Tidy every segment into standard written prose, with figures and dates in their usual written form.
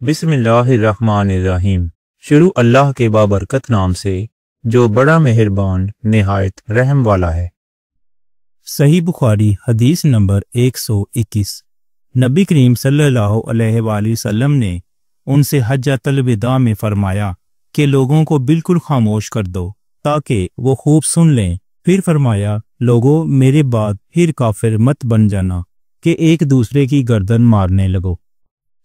بسم اللہ الرحمن الرحیم۔ شروع اللہ کے بابرکت نام سے جو بڑا مہربان نہایت رحم والا ہے۔ صحیح بخاری حدیث نمبر 121۔ نبی کریم صلی اللہ علیہ وآلہ وسلم نے ان سے حجۃ الوداع میں فرمایا کہ لوگوں کو بالکل خاموش کر دو تاکہ وہ خوب سن لیں۔ پھر فرمایا لوگوں میرے بعد پھر کافر مت بن جانا کہ ایک دوسرے کی گردن مارنے لگو۔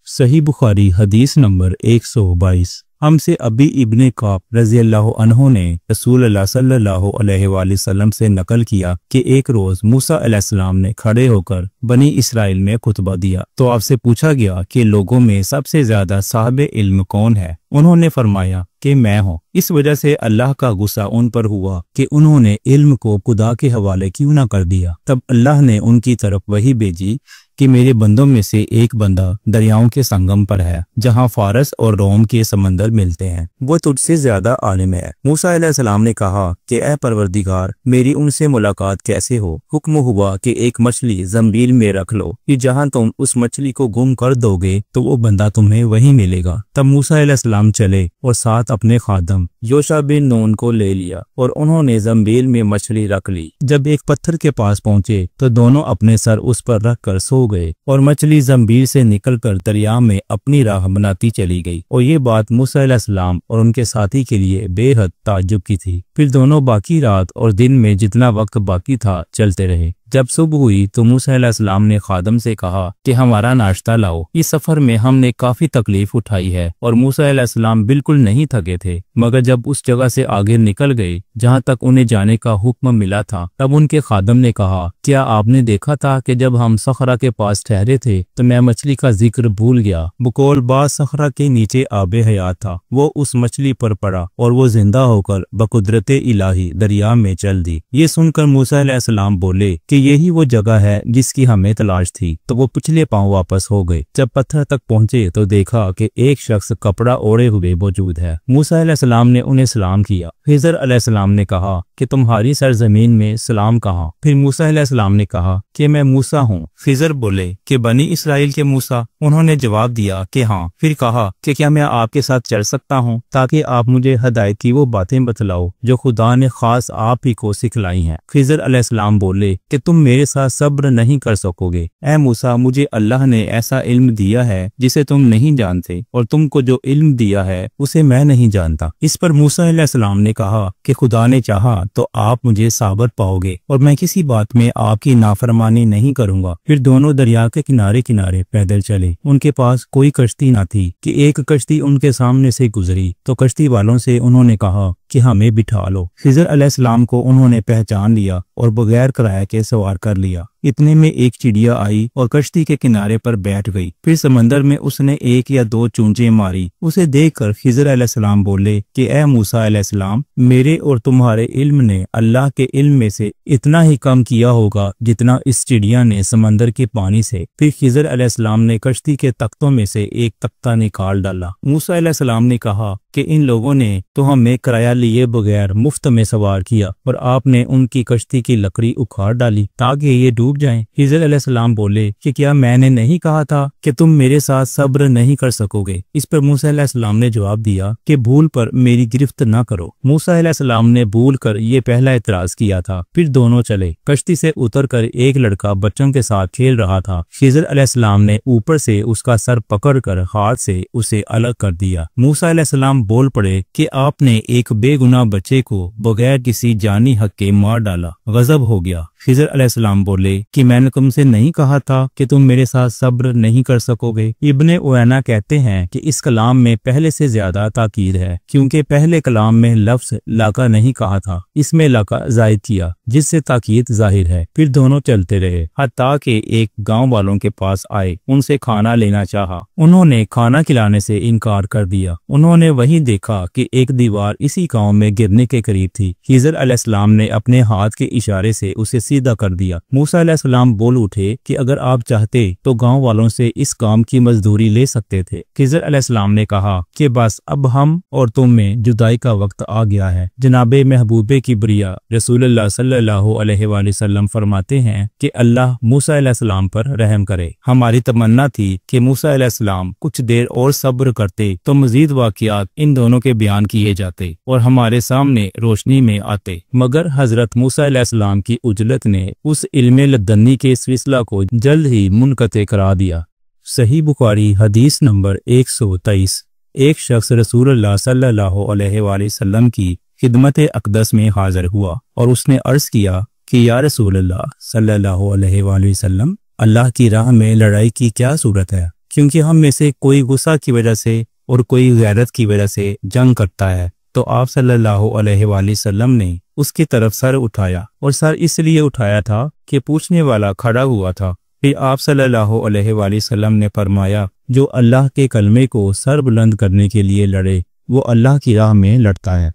صحیح بخاری حدیث نمبر 122۔ ہم سے ابی ابن کعب رضی اللہ عنہ نے رسول اللہ صلی اللہ علیہ وآلہ وسلم سے نقل کیا کہ ایک روز موسیٰ علیہ السلام نے کھڑے ہو کر بنی اسرائیل میں خطبہ دیا تو آپ سے پوچھا گیا کہ لوگوں میں سب سے زیادہ صاحب علم کون ہے؟ انہوں نے فرمایا کہ میں ہوں۔ اس وجہ سے اللہ کا غصہ ان پر ہوا کہ انہوں نے علم کو خدا کے حوالے کیوں نہ کر دیا۔ تب اللہ نے ان کی طرف وحی بھیجی کہ میرے بندوں میں سے ایک بندہ دریاؤں کے سنگم پر ہے جہاں فارس اور روم کے سمندر ملتے ہیں، وہ تجھ سے زیادہ عالم ہے۔ موسیٰ علیہ السلام نے کہا کہ اے پروردگار میری ان سے ملاقات کیسے ہو؟ حکم ہوا کہ ایک مچھلی زنبیل میں رکھ لو کہ جہاں تم اس مچھلی کو گم کر دو گے تو وہ بندہ تمہیں وہیں ملے گا۔ تب موسیٰ علیہ السلام چلے اور ساتھ اپنے خادم یوشع بن نون کو لے لیا اور انہوں نے زنبیل میں مچھلی رکھ لی۔ جب ایک پتھر کے پاس پہنچے تو دونوں اپنے سر اس پر رکھ کر سو گئے اور مچھلی زنبیل سے نکل کر دریا میں اپنی راہ بناتی چلی گئی، اور یہ بات موسیٰ علیہ السلام اور ان کے ساتھی کے لیے بے حد تعجب کی تھی۔ پھر دونوں باقی رات اور دن میں جتنا وقت باقی تھا چلتے رہے۔ جب صبح ہوئی تو موسیٰ علیہ السلام نے خادم سے کہا کہ ہمارا ناشتہ لاؤ، اس سفر میں ہم نے کافی تکلیف اٹھائی ہے۔ اور موسیٰ علیہ السلام بالکل نہیں تھکے تھے، مگر جب اس جگہ سے آگے نکل گئے جہاں تک انہیں جانے کا حکم ملا تھا تب ان کے خادم نے کہا کیا آپ نے دیکھا تھا کہ جب ہم صخرہ کے پاس ٹھہرے تھے تو میں مچھلی کا ذکر بھول گیا؟ بقول بعض صخرہ کے نیچے آب حیات تھا، وہ اس مچھلی پر پڑا اور وہ زندہ ہو کر بقدرت الہی دریا میں چل دی۔ یہ سن کر موسیٰ علیہ السلام بولے کہ یہی وہ جگہ ہے جس کی ہمیں تلاش تھی، تو وہ پچھلے پاؤں واپس ہو گئے۔ جب پتھر تک پہنچے تو دیکھا کہ ایک شخص کپڑا اوڑے ہوئے موجود ہے۔ موسیٰ علیہ السلام نے انہیں سلام کیا۔ خضر علیہ السلام نے کہا کہ تمہاری سرزمین میں سلام کہاں؟ پھر موسیٰ علیہ السلام نے کہا کہ میں موسیٰ ہوں۔ خضر بولے کہ بنی اسرائیل کے موسیٰ؟ انہوں نے جواب دیا کہ ہاں۔ پھر کہا کہ کیا میں آپ کے ساتھ چل سکتا ہوں تاکہ آپ مجھے ہدایت کی وہ باتیں بتلاؤ جو خدا نے خاص آپ ہی کو سکھلائی ہیں؟ خضر علیہ السلام بولے کہ تم میرے ساتھ صبر نہیں کر سکو گے۔ اے موسیٰ مجھے اللہ نے ایسا علم دیا ہے جسے تم نہیں جانتے، اور تم کو جو علم دیا ہے اسے میں نہیں جانتا۔ اس پر موسیٰ علیہ السلام نے کہا کہ خدا نے چاہا تو آپ مجھے صابر پاؤ گے اور میں کسی بات میں آپ کی نافرمانی نہیں کروں گا۔ پھر دونوں دریا کے کنارے کنارے پیدل چلے۔ ان کے پاس کوئی کشتی نہ تھی کہ ایک کشتی ان کے سامنے سے گزری تو کشتی والوں سے انہوں نے کہا کہ ہمیں بٹھا لو۔ خضر علیہ السلام کو انہوں نے پہچان لیا اور بغیر کرایہ کے سوار کر لیا۔ اتنے میں ایک چڑیا آئی اور کشتی کے کنارے پر بیٹھ گئی۔ پھر سمندر میں اس نے ایک یا دو چونچیں ماری۔ اسے دیکھ کر خضر علیہ السلام بولے کہ اے موسیٰ علیہ السلام میرے اور تمہارے علم نے اللہ کے علم میں سے اتنا ہی کم کیا ہوگا جتنا اس چڑیا نے سمندر کے پانی سے۔ پھر خضر علیہ السلام نے کشتی کے تختوں میں سے ایک تختہ نکال ڈالا۔ موسیٰ علیہ السلام نے کہا کہ ان لوگوں نے تو ہمیں کرایہ لیے بغیر مفت میں سوار کیا اور آپ نے ان کی کشتی کی لکڑی اکھاڑ ڈالی تاکہ یہ ڈوب جائیں۔ خضر علیہ السلام بولے کہ کیا میں نے نہیں کہا تھا کہ تم میرے ساتھ صبر نہیں کر سکو گے؟ اس پر موسیٰ علیہ السلام نے جواب دیا کہ بھول پر میری گرفت نہ کرو۔ موسیٰ علیہ السلام نے بھول کر یہ پہلا اعتراض کیا تھا۔ پھر دونوں چلے۔ کشتی سے اتر کر ایک لڑکا بچوں کے ساتھ کھیل رہا تھا۔ خضر علیہ السلام نے اوپر سے اس کا سر پکڑ کر ہاتھ سے اسے الگ کر دیا۔ موسیٰ علیہ السلام بول پڑے کہ آپ نے ایک بے گناہ بچے کو بغیر کسی جانی حق کے مار ڈالا، غضب ہو گیا۔ خضر علیہ السلام بولے کہ میں نے تم سے نہیں کہا تھا کہ تم میرے ساتھ صبر نہیں کر سکو گے؟ ابن عیینہ کہتے ہیں کہ اس کلام میں پہلے سے زیادہ تاکید ہے، کیونکہ پہلے کلام میں لفظ لاقا نہیں کہا تھا، اس میں لاقا زائد کیا جس سے تاکید ظاہر ہے۔ پھر دونوں چلتے رہے حتیٰ کہ ایک گاؤں والوں کے پاس آئے، ان سے کھانا لینا چاہا۔ انہوں نے کھانا کھلانے سے انکار کر دیا۔ انہوں نے وہیں دیکھا کہ ایک دیوار اسی گاؤں میں گرنے کے قریب تھی۔ خضر علیہ السلام نے اپنے ہاتھ کے اشارے سے اسے سیدھا کر دیا۔ موسیٰ علیہ السلام بول اٹھے کہ اگر آپ چاہتے تو گاؤں والوں سے اس کام کی مزدوری لے سکتے تھے۔ خضر علیہ السلام نے کہا کہ بس اب ہم اور تم میں جدائی کا وقت آ گیا ہے۔ جناب محبوب کبریا رسول اللہ صلی اللہ علیہ وآلہ وسلم فرماتے ہیں کہ اللہ موسیٰ علیہ السلام پر رحم کرے۔ ہماری تمنا تھی کہ موسیٰ علیہ السلام کچھ دیر اور صبر کرتے تو مزید واقعات ان دونوں کے بیان کیے جاتے اور ہمارے سامنے روشنی میں آتے، مگر حضرت موسیٰ علیہ السلام کی عجلت نے اس علم لدنی کے سلسلہ کو جلد ہی منقطع کرا دیا۔ صحیح بخاری حدیث نمبر 123۔ ایک شخص رسول اللہ صلی اللہ علیہ وآلہ وسلم کی خدمت اقدس میں حاضر ہوا اور اس نے عرض کیا کہ یا رسول اللہ صلی اللہ علیہ وآلہ وسلم، اللہ کی راہ میں لڑائی کی کیا صورت ہے؟ کیونکہ ہم میں سے کوئی غصہ کی وجہ سے اور کوئی غیرت کی وجہ سے جنگ کرتا ہے۔ تو آپ صلی اللہ علیہ وآلہ وسلم نے اس کی طرف سر اٹھایا، اور سر اس لیے اٹھایا تھا کہ پوچھنے والا کھڑا ہوا تھا۔ پھر آپ صلی اللہ علیہ وآلہ وسلم نے فرمایا، جو اللہ کے کلمے کو سر بلند کرنے کے لیے لڑے وہ اللہ کی راہ میں لڑتا ہے۔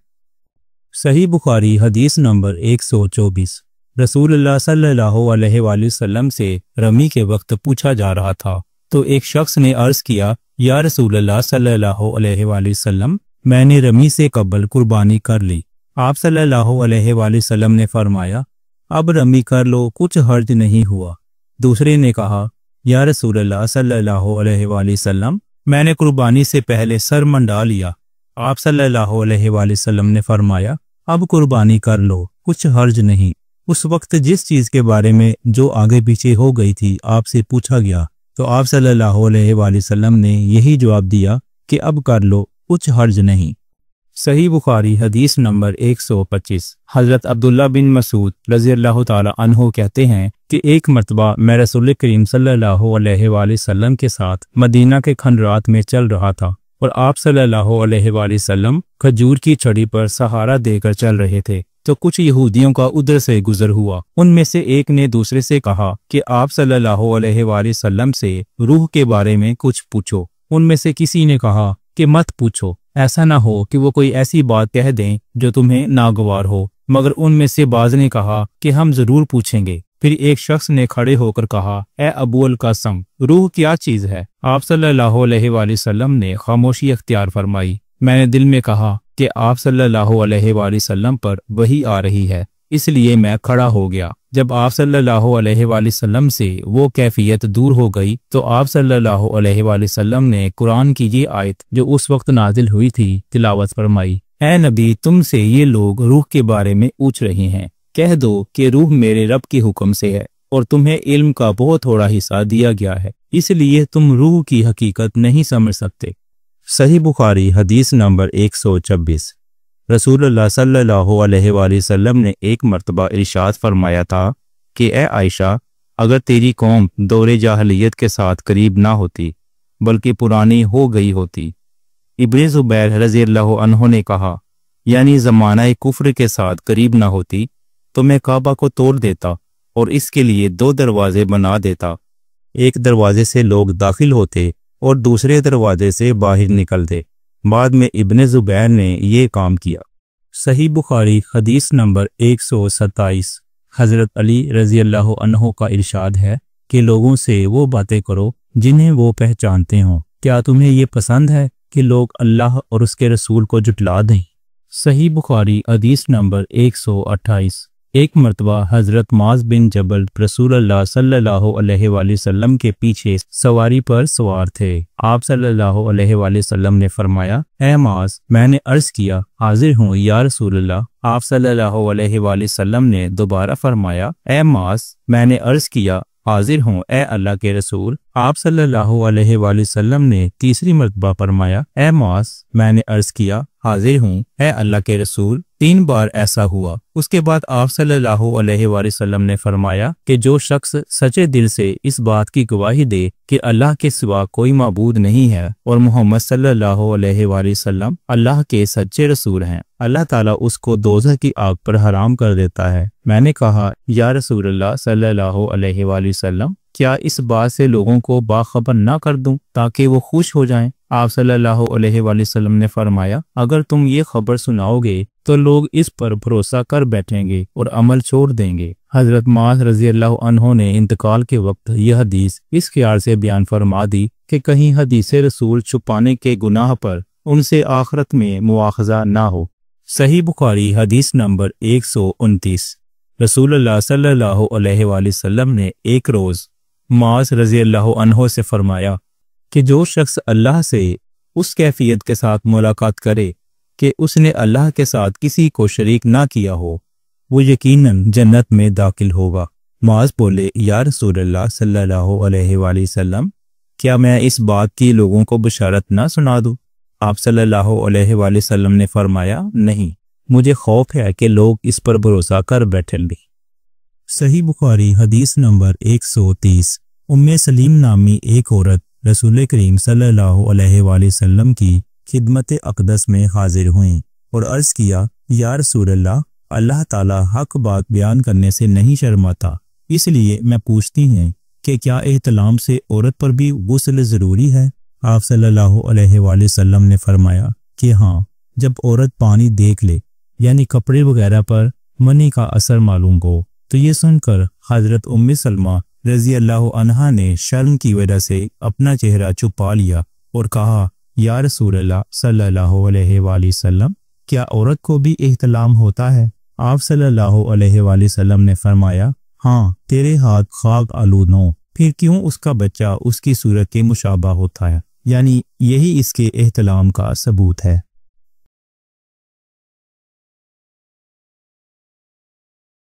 صحیح بخاری حدیث نمبر 124۔ رسول اللہ صلی اللہ علیہ وآلہ وسلم سے رمی کے وقت پوچھا جا رہا تھا تو ایک شخص نے عرض کیا، یا رسول اللہ صلی اللہ علیہ وآلہ وسلم، میں نے رمی سے قبل قربانی کر لی۔ آپ صلی اللہ علیہ وآلہ وسلم نے فرمایا، اب رمی کر لو، کچھ حرج نہیں ہوا۔ دوسرے نے کہا، یا رسول اللہ صلی اللہ علیہ وآلہ وسلم، میں نے قربانی سے پہلے سر منڈا لیا۔ آپ صلی اللہ علیہ وآلہ وسلم نے فرمایا، اب قربانی کر لو، کچھ حرج نہیں۔ اس وقت جس چیز کے بارے میں جو آگے پیچھے ہو گئی تھی آپ سے پوچھا گیا تو آپ صلی اللہ علیہ وآلہ وسلم نے یہی جواب دیا کہ اب کر لو، کچھ حرج نہیں۔ صحیح بخاری حدیث نمبر 125۔ حضرت عبداللہ بن مسعود رضی اللہ تعالی عنہ کہتے ہیں کہ ایک مرتبہ میں رسول کریم صلی اللہ علیہ وآلہ وسلم کے ساتھ مدینہ کے کھنڈرات میں چل رہا تھا اور آپ صلی اللہ علیہ وآلہ وسلم کھجور کی چھڑی پر سہارا دے کر چل رہے تھے تو کچھ یہودیوں کا ادھر سے گزر ہوا۔ ان میں سے ایک نے دوسرے سے کہا کہ آپ صلی اللہ علیہ وآلہ وسلم سے روح کے بارے میں کچھ پوچھو۔ ان میں سے کسی نے کہا کہ مت پوچھو، ایسا نہ ہو کہ وہ کوئی ایسی بات کہہ دیں جو تمہیں ناگوار ہو۔ مگر ان میں سے بعض نے کہا کہ ہم ضرور پوچھیں گے۔ پھر ایک شخص نے کھڑے ہو کر کہا، اے ابو القاسم، روح کیا چیز ہے؟ آپ صلی اللہ علیہ وآلہ وسلم نے خاموشی اختیار فرمائی۔ میں نے دل میں کہا کہ آپ صلی اللہ علیہ وآلہ وسلم پر وحی آ رہی ہے، اس لیے میں کھڑا ہو گیا۔ جب آپ صلی اللہ علیہ وآلہ وسلم سے وہ کیفیت دور ہو گئی تو آپ صلی اللہ علیہ وآلہ وسلم نے قرآن کی یہ آیت جو اس وقت نازل ہوئی تھی تلاوت فرمائی، اے نبی، تم سے یہ لوگ روح کے بارے میں پوچھ رہے ہیں، کہہ دو کہ روح میرے رب کے حکم سے ہے اور تمہیں علم کا بہت تھوڑا حصہ دیا گیا ہے، اس لیے تم روح کی حقیقت نہیں سمجھ سکتے۔ صحیح بخاری حدیث نمبر 126۔ رسول اللہ صلی اللہ علیہ وآلہ وسلم نے ایک مرتبہ ارشاد فرمایا تھا کہ اے عائشہ، اگر تیری قوم دور جاہلیت کے ساتھ قریب نہ ہوتی بلکہ پرانی ہو گئی ہوتی۔ ابن زبیر رضی اللہ عنہ نے کہا، یعنی زمانہ کفر کے ساتھ قریب نہ ہوتی تو میں کعبہ کو توڑ دیتا اور اس کے لیے 2 دروازے بنا دیتا، ایک دروازے سے لوگ داخل ہوتے اور دوسرے دروازے سے باہر نکلتے۔ بعد میں ابن زبیر نے یہ کام کیا۔ صحیح بخاری حدیث نمبر 127۔ حضرت علی رضی اللہ عنہ کا ارشاد ہے کہ لوگوں سے وہ باتیں کرو جنہیں وہ پہچانتے ہوں۔ کیا تمہیں یہ پسند ہے کہ لوگ اللہ اور اس کے رسول کو جھٹلا دیں؟ صحیح بخاری حدیث نمبر 128۔ ایک مرتبہ حضرت معاذ بن جبل رسول اللہ صلی اللہ علیہ وآلہ وسلم کے پیچھے سواری پر سوار تھے۔ آپ صلی اللہ علیہ وآلہ وسلم نے فرمایا، اے معاذ، میں نے عرض کیا، حاضر ہوں یا رسول اللہ۔ آپ صلی اللہ علیہ وآلہ وسلم نے دوبارہ فرمایا، اے معاذ، میں نے عرض کیا، حاضر ہوں اے اللہ کے رسول۔ آپ صلی اللہ علیہ وآلہ وسلم نے تیسری مرتبہ فرمایا، اے معاذ، میں نے عرض کیا، حاضر ہوں اے اللہ کے رسول۔ 3 بار ایسا ہوا۔ اس کے بعد آپ صلی اللہ علیہ وآلہ وسلم نے فرمایا کہ جو شخص سچے دل سے اس بات کی گواہی دے کہ اللہ کے سوا کوئی معبود نہیں ہے اور محمد صلی اللہ علیہ وآلہ وسلم اللہ کے سچے رسول ہیں، اللہ تعالیٰ اس کو دوزخ کی آگ پر حرام کر دیتا ہے۔ میں نے کہا، یا رسول اللہ صلی اللہ علیہ وآلہ وسلم، کیا اس بات سے لوگوں کو باخبر نہ کر دوں تاکہ وہ خوش ہو جائیں؟ آپ صلی اللہ علیہ وآلہ وسلم نے فرمایا، اگر تم یہ خبر سناؤ گے تو لوگ اس پر بھروسہ کر بیٹھیں گے اور عمل چھوڑ دیں گے۔ حضرت معاذ رضی اللہ عنہ نے انتقال کے وقت یہ حدیث اس خیال سے بیان فرما دی کہ کہیں حدیث رسول چھپانے کے گناہ پر ان سے آخرت میں مواخذہ نہ ہو۔ صحیح بخاری حدیث نمبر 129۔ رسول اللہ صلی اللہ علیہ وآلہ وسلم نے ایک روز معاذ رضی اللہ عنہ سے فرمایا کہ جو شخص اللہ سے اس کیفیت کے ساتھ ملاقات کرے کہ اس نے اللہ کے ساتھ کسی کو شریک نہ کیا ہو، وہ یقیناً جنت میں داخل ہوگا۔ معاذ بولے، یا رسول اللہ صلی اللہ علیہ وآلہ وسلم، کیا میں اس بات کی لوگوں کو بشارت نہ سنا دوں؟ آپ صلی اللہ علیہ وآلہ وسلم نے فرمایا، نہیں، مجھے خوف ہے کہ لوگ اس پر بھروسہ کر بیٹھیں گے۔ صحیح بخاری حدیث نمبر 130۔ ام سلیم نامی ایک عورت رسول کریم صلی اللہ علیہ وآلہ وسلم کی خدمت اقدس میں حاضر ہوئیں اور عرض کیا، یا رسول اللہ، اللہ تعالیٰ حق بات بیان کرنے سے نہیں شرماتا، اس لیے میں پوچھتی ہیں کہ کیا احتلام سے عورت پر بھی غسل ضروری ہے؟ آپ صلی اللہ علیہ وآلہ وسلم نے فرمایا کہ ہاں، جب عورت پانی دیکھ لے، یعنی کپڑے وغیرہ پر منی کا اثر معلوم ہو۔ تو یہ سن کر حضرت ام سلمہ رضی اللہ عنہا نے شرم کی وجہ سے اپنا چہرہ چھپا لیا اور کہا، یا رسول اللہ صلی اللہ علیہ وآلہ وسلم، کیا عورت کو بھی احتلام ہوتا ہے؟ آپ صلی اللہ علیہ وآلہ وسلم نے فرمایا، ہاں، تیرے ہاتھ خاک آلود ہوں، پھر کیوں اس کا بچہ اس کی صورت کے مشابہ ہوتا ہے؟ یعنی یہی اس کے احتلام کا ثبوت ہے۔